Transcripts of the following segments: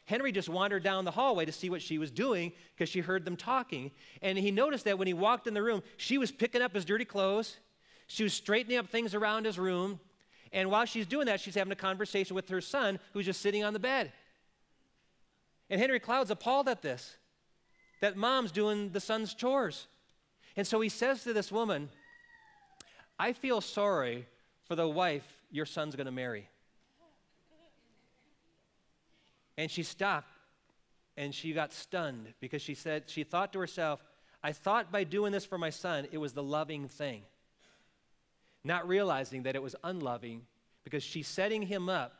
Henry just wandered down the hallway to see what she was doing because she heard them talking. And he noticed that when he walked in the room, she was picking up his dirty clothes. She was straightening up things around his room. And while she's doing that, she's having a conversation with her son who's just sitting on the bed. And Henry Cloud's appalled at this, that mom's doing the son's chores. And so he says to this woman, I feel sorry for the wife your son's going to marry. And she stopped, and she got stunned because she said, she thought to herself, I thought by doing this for my son, it was the loving thing. Not realizing that it was unloving because she's setting him up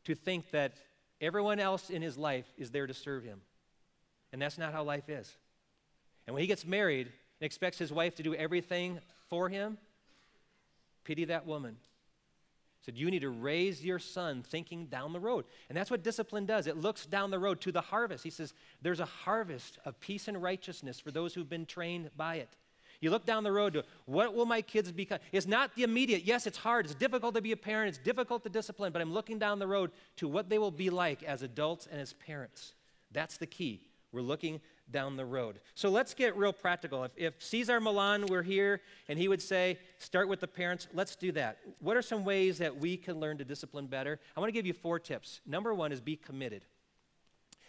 to think that everyone else in his life is there to serve him. And that's not how life is. And when he gets married and expects his wife to do everything for him, pity that woman. Said, you need to raise your son thinking down the road. And that's what discipline does. It looks down the road to the harvest. He says, there's a harvest of peace and righteousness for those who've been trained by it. You look down the road to what will my kids become? It's not the immediate. Yes, it's hard. It's difficult to be a parent. It's difficult to discipline. But I'm looking down the road to what they will be like as adults and as parents. That's the key. We're looking down the road. So let's get real practical. If Cesar Milan were here and he would say, start with the parents, let's do that. What are some ways that we can learn to discipline better? I want to give you 4 tips. Number 1 is be committed.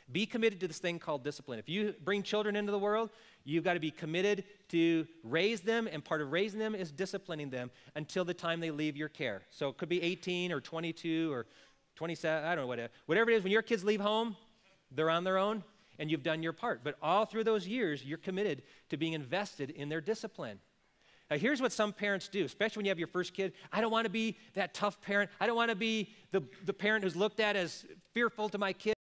Be committed to this thing called discipline. If you bring children into the world, you've got to be committed to raise them, and part of raising them is disciplining them until the time they leave your care. So it could be 18 or 22 or 27, I don't know, whatever it is. When your kids leave home, they're on their own, and you've done your part. But all through those years, you're committed to being invested in their discipline. Now, here's what some parents do, especially when you have your first kid. I don't want to be that tough parent. I don't want to be the parent who's looked at as fearful to my kid.